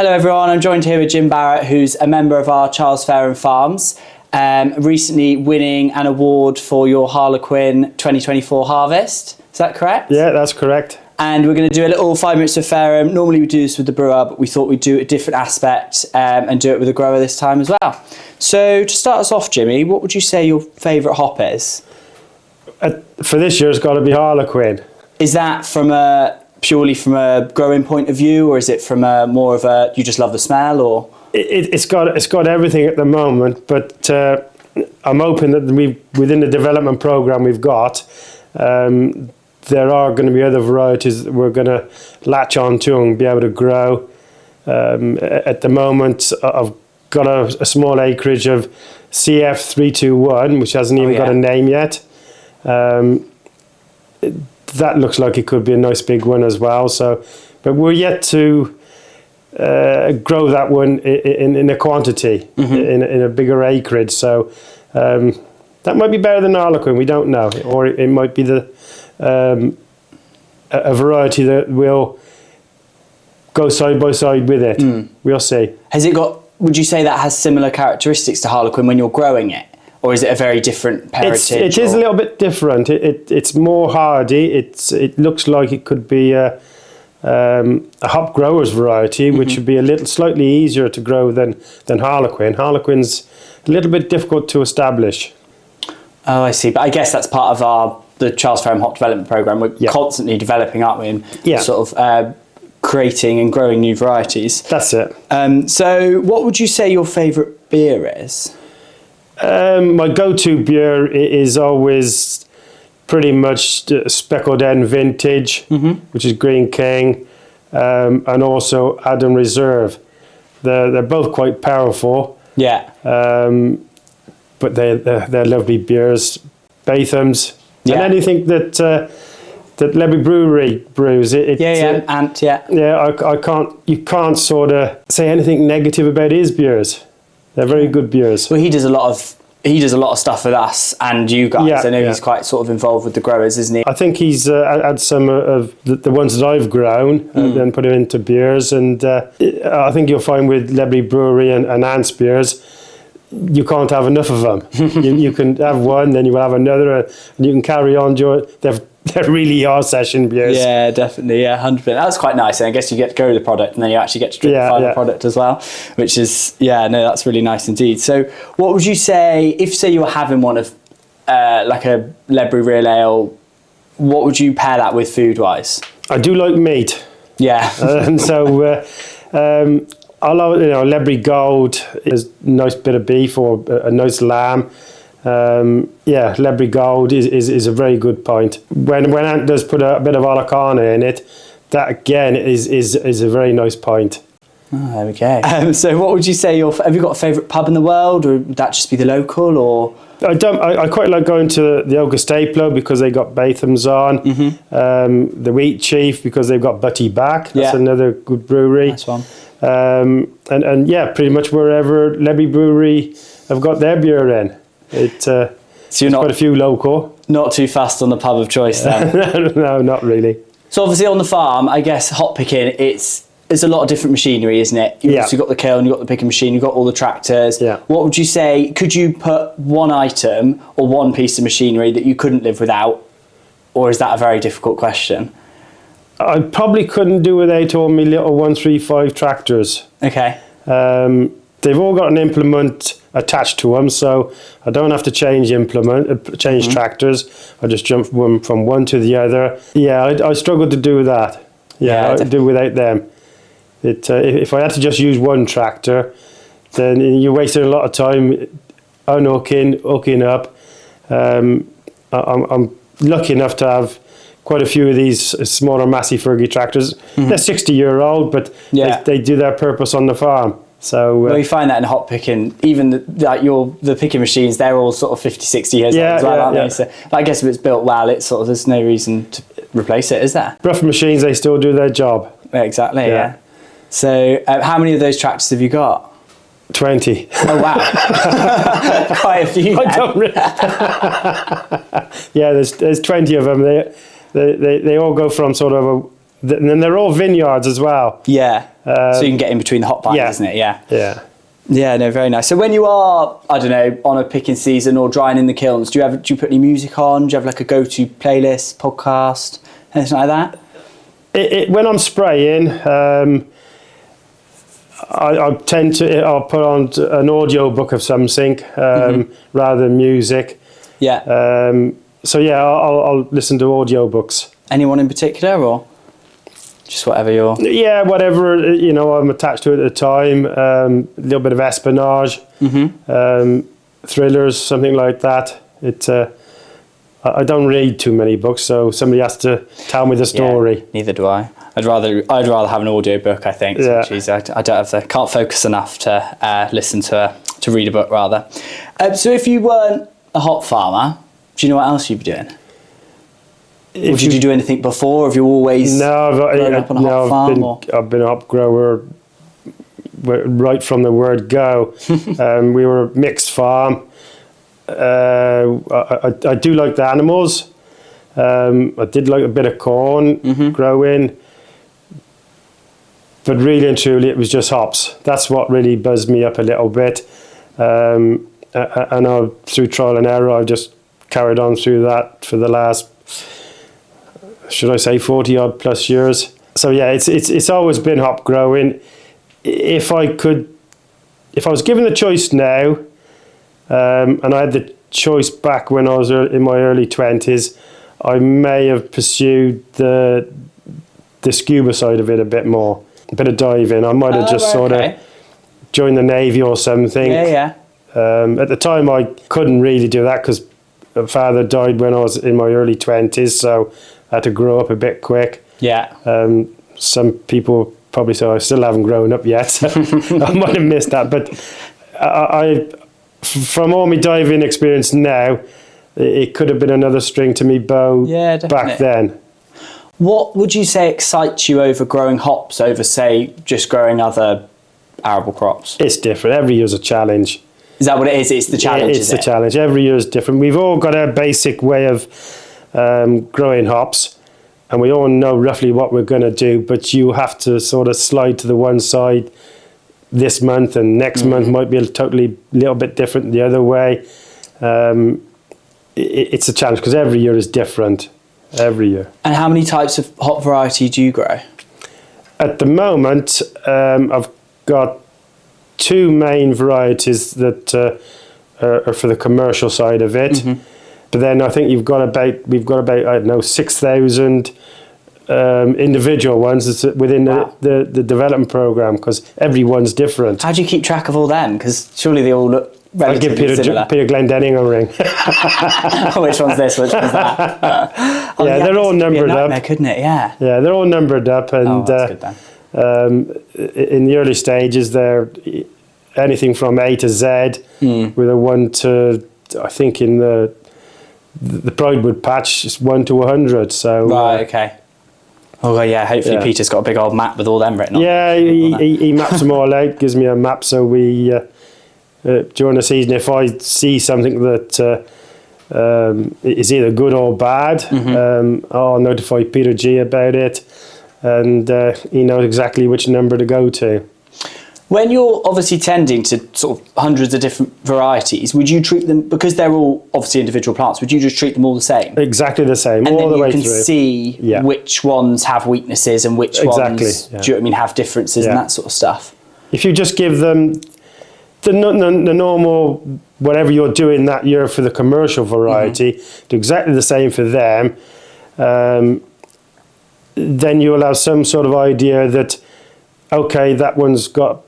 Hello everyone, I'm joined here with Jim Barrett, who's a member of our Charles Faram Farms, recently winning an award for your Harlequin 2024 harvest. Is that correct? Yeah, that's correct. And we're going to do a little 5 minutes of Faram. Normally we do this with the brewer, but we thought we'd do a different aspect and do it with a grower this time as well. So to start us off, Jimmy, what would you say your favourite hop is? For this year, it's got to be Harlequin. Is that purely from a growing point of view, or is it from more of a you just love the smell, or? It's got everything at the moment, but I'm hoping that within the development program we've got, there are going to be other varieties that we're going to latch onto and be able to grow. At the moment, I've got a small acreage of CF321, which hasn't even got a name yet. That looks like it could be a nice big one as well. So, but we're yet to grow that one in a quantity, in a bigger acreage. So that might be better than Harlequin. We don't know, or it might be a variety that will go side by side with it. We'll see. Has it got? Would you say that has similar characteristics to Harlequin when you're growing it? Or is it a very different parentage? It is a little bit different. It's more hardy. It looks like it could be a hop grower's variety, which would be slightly easier to grow than Harlequin. Harlequin's a little bit difficult to establish. Oh, I see. But I guess that's part of the Charles Faram Hop Development Program. We're constantly developing, aren't we? And sort of creating and growing new varieties. That's it. So what would you say your favourite beer is? My go-to beer is always pretty much Speckled Hen Vintage, which is Green King, and also Adam Reserve. They're both quite powerful. Yeah. But they're lovely beers. Bathams, and anything that Lebby Brewery brews. You can't sort of say anything negative about his beers. They're very good beers. Well, he does a lot of stuff with us and you guys. I know he's quite sort of involved with the growers, isn't he? I think he's had some of the ones that I've grown and then put them into beers. And I think you'll find with Lebby Brewery and Ant's beers, you can't have enough of them. you can have one, then you will have another, and you can carry on. They really are session beers. Yeah, definitely. Yeah, 100%. That's quite nice. And I guess you get to go with the product and then you actually get to drink the final product as well, which is, that's really nice indeed. So what would you say, if say you were having one of like a Lebby Real Ale, what would you pair that with food-wise? I do like meat. Yeah. And so I love, Lebby Gold is a nice bit of beef or a nice lamb. Lebby Gold is a very good pint. When Ant does put a bit of Harlequin in it, that again is a very nice pint. Oh, there we go. So what would you say have you got a favourite pub in the world, or would that just be the local, or? I quite like going to the Oak Stapler because they got Bathams on. The Wheat Chief because they've got Butty Back. That's another good brewery. Nice one. And pretty much wherever Lebby Brewery have got their beer in. So you're not quite a few local. Not too fast on the pub of choice then? No, not really. So obviously on the farm, I guess hop picking, it's a lot of different machinery, isn't it? You've got the kiln, you've got the picking machine, you've got all the tractors. Yeah. What would you say, could you put one item or one piece of machinery that you couldn't live without? Or is that a very difficult question? I probably couldn't do without all my little 135 tractors. Okay. They've all got an implement attached to them, so I don't have to change tractors. I just jump from one to the other. Yeah, I struggle to do that. I do without them. If I had to just use one tractor, then you're wasting a lot of time hooking up. I'm lucky enough to have quite a few of these smaller Massey Fergie tractors. They're 60-year-old, but they do their purpose on the farm. So well, you find that in hop picking, even the picking machines, they're all sort of 50, 60 years old as well, aren't they? So I guess if it's built well, it's sort of, there's no reason to replace it, is there? Rough machines, they still do their job. Exactly, yeah. So how many of those tractors have you got? 20. Oh wow, quite a few. I don't really. Yeah, there's 20 of them. They all go from sort of and they're all vineyards as well. Yeah. So you can get in between the hop vines, isn't it? Yeah. Yeah. Yeah, no, very nice. So when you are, I don't know, on a picking season or drying in the kilns, do you put any music on? Do you have like a go-to playlist, podcast, anything like that? When I'm spraying, I tend to, I'll put on an audio book of something rather than music. Yeah. So yeah, I'll listen to audio books. Anyone in particular, or just whatever you're... Yeah, whatever, I'm attached to at the time. A little bit of espionage, thrillers, something like that. I don't read too many books, so somebody has to tell me the story. Yeah, neither do I. I'd rather have an audio book, I think. Yeah. Jeez, I don't have can't focus enough to to read a book, rather. So if you weren't a hop farmer, do you know what else you'd be doing? Or did you do anything before? Have you always grown up on a hop farm? I've been a hop grower right from the word go. We were a mixed farm. I do like the animals. I did like a bit of corn growing. But really and truly, it was just hops. That's what really buzzed me up a little bit. And through trial and error, I've just carried on through that for the last, should I say, 40 odd plus years. So yeah, it's always been hop growing. If I was given the choice now, and I had the choice back when I was in my early 20s, I may have pursued the scuba side of it a bit more, a bit of diving. I might have just sort of joined the Navy or something. Yeah. At the time, I couldn't really do that because my father died when I was in my early 20s, so I had to grow up a bit quick. Yeah. Some people probably say I still haven't grown up yet, so I might have missed that. But from all my diving experience now, it could have been another string to me bow back then. What would you say excites you over growing hops over, say, just growing other arable crops? It's different. Every year's a challenge. Is that what it is? It's the challenge, It's the challenge. Every year is different. We've all got our basic way of growing hops, and we all know roughly what we're going to do, but you have to sort of slide to the one side this month, and next month might be a little bit different the other way. It's a challenge because every year is different. Every year. And how many types of hop variety do you grow? At the moment, I've got two main varieties that are for the commercial side of it. But then I think we've got about I don't know 6,000 individual ones within the development program, because everyone's different. How do you keep track of all them? Because surely they all look relatively similar. I'll give Peter Glendenning a ring. Which one's this? Which one's that? They're all numbered up. Couldn't it? Yeah. Yeah, they're all numbered up, and that's good then. In the early stages, they're anything from A to Z, with a 1 to, I think in the Pridewood patch, it's 1 to 100. So right, okay. Oh yeah, hopefully Peter's got a big old map with all them written on. Yeah, he maps them all out, gives me a map, so we during the season, if I see something that is either good or bad, I'll notify Peter G about it, and he knows exactly which number to go to. When you're obviously tending to sort of hundreds of different varieties, would you treat them, because they're all obviously individual plants, would you just treat them all the same? Exactly the same, and all the way through. And then you can see which ones have weaknesses and which ones, do you know what I mean, have differences and that sort of stuff. If you just give them the normal, whatever you're doing that year for the commercial variety, do exactly the same for them, then you'll have some sort of idea that, okay, that one's got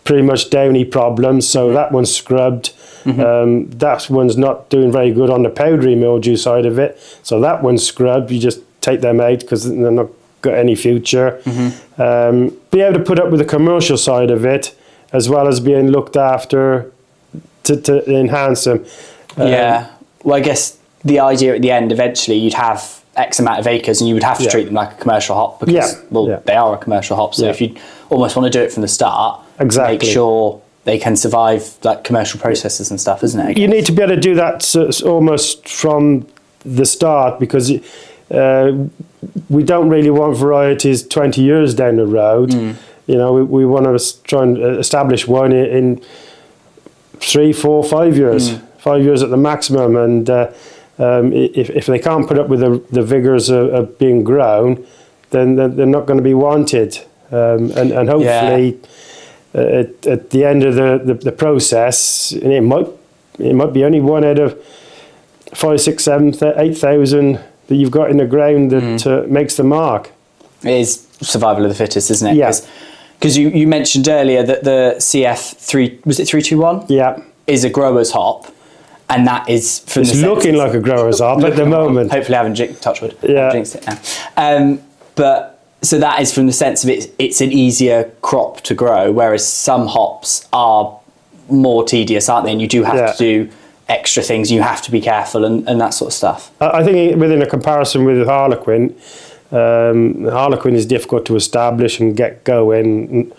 pretty much downy problems, so that one's scrubbed. That one's not doing very good on the powdery mildew side of it, so that one's scrubbed. You just take them out because they're not got any future. Be able to put up with the commercial side of it, as well as being looked after to enhance them. Well, I guess the idea at the end, eventually you'd have X amount of acres and you would have to treat them like a commercial hop, because they are a commercial hop. So if you almost want to do it from the start, make sure they can survive like commercial processes and stuff, isn't it? You need to be able to do that almost from the start, because we don't really want varieties 20 years down the road. You know, we want to try and establish one in 3, 4, 5 years, 5 years at the maximum. And if they can't put up with the vigors of being grown, then they're not going to be wanted. And hopefully, at the end of the process, and it might be only one out of 5, 6, 7, 8,000 that you've got in the ground that makes the mark. It is survival of the fittest, isn't it? Yeah. Because you mentioned earlier that the CF3, was it 321? Yeah. Is a grower's hop. And that is from it's looking like a grower's hop at the moment. Hopefully I haven't jinxed it now. But so that is from the sense of it's an easier crop to grow, whereas some hops are more tedious, aren't they? And you do have to do extra things. You have to be careful and that sort of stuff. I think within a comparison with Harlequin, Harlequin is difficult to establish and get going.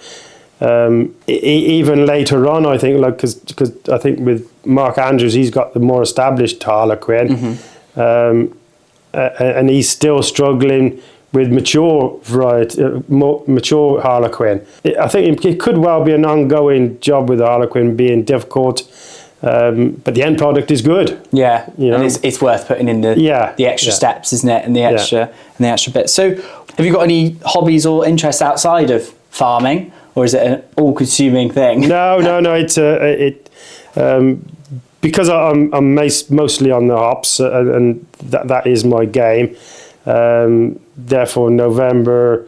Even later on, I think, like because I think with Mark Andrews, he's got the more established Harlequin, and he's still struggling with mature variety, more mature Harlequin. I think it could well be an ongoing job with Harlequin being difficult, but the end product is good. Yeah, you know? And it's worth putting in the extra steps, isn't it? And the extra bits. So, have you got any hobbies or interests outside of farming, or is it an all-consuming thing? No. It's because I'm mostly on the hops, and that is my game. Therefore, November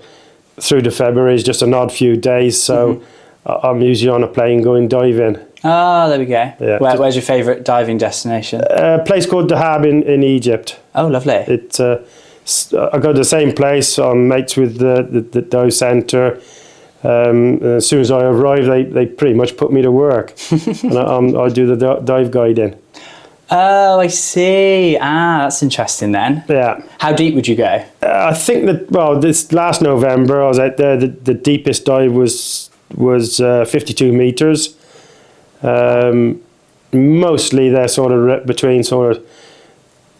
through to February is just an odd few days, so I'm usually on a plane going diving. Ah, there we go. Yeah. Where's your favourite diving destination? A place called Dahab in Egypt. Oh, lovely. I go to the same place. I'm mates with the dive centre. As soon as I arrive, they pretty much put me to work, and I do the dive guiding. Oh, I see. That's interesting then. Yeah. How deep would you go? I think this last November I was out there. The deepest dive was 52 meters. Mostly they're sort of between sort of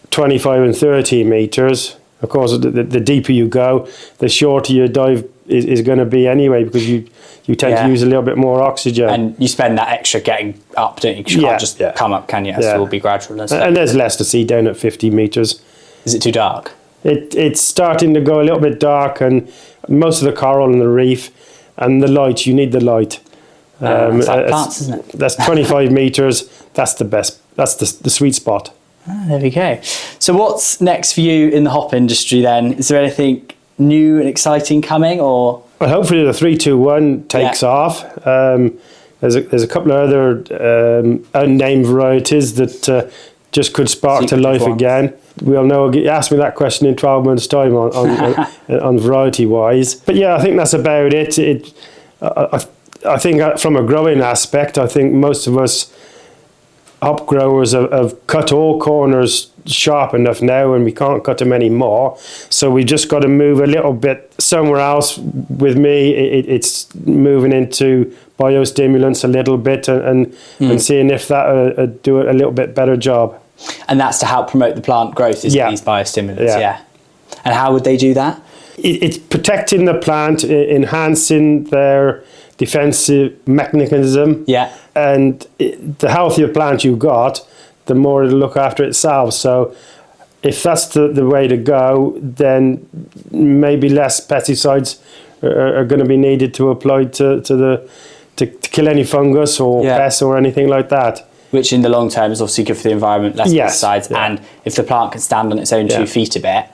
25 and 30 meters. Of course, the deeper you go, the shorter your dive is going to be anyway, because you tend to use a little bit more oxygen. And you spend that extra getting up, don't you? You can't just come up, can you? So it will be gradual. And there's less to see down at 50 meters. Is it too dark? It's starting to go a little bit dark, and most of the coral and the reef and the light, you need the light. It's like plants, isn't it? That's 25 meters. That's the best. That's the sweet spot. There we go. So what's next for you in the hop industry then? Is there anything new and exciting coming, or? Well, hopefully the 321 takes off. There's a couple of other unnamed varieties that just could spark to life again. We'll know. Ask me that question in 12 months' time on variety wise. But yeah, I think that's about it. I think from a growing aspect, I think most of us hop growers have cut all corners sharp enough now, and we can't cut them anymore. So we just got to move a little bit somewhere else. With me, it's moving into biostimulants a little bit and seeing if that do a little bit better job. And that's to help promote the plant growth, is these biostimulants? Yeah. And how would they do that? It's protecting the plant, enhancing their defensive mechanism. Yeah. And the healthier plant you've got, the more it'll look after itself. So if that's the way to go, then maybe less pesticides are going to be needed to apply to kill any fungus or pests or anything like that. Which in the long term is obviously good for the environment, less pesticides. Yeah. And if the plant can stand on its own 2 feet a bit,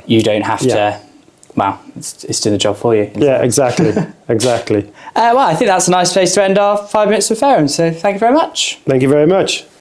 you don't have to... Well, it's doing the job for you. Yeah, exactly. Exactly. Well, I think that's a nice place to end our 5 minutes of Faram. So thank you very much. Thank you very much.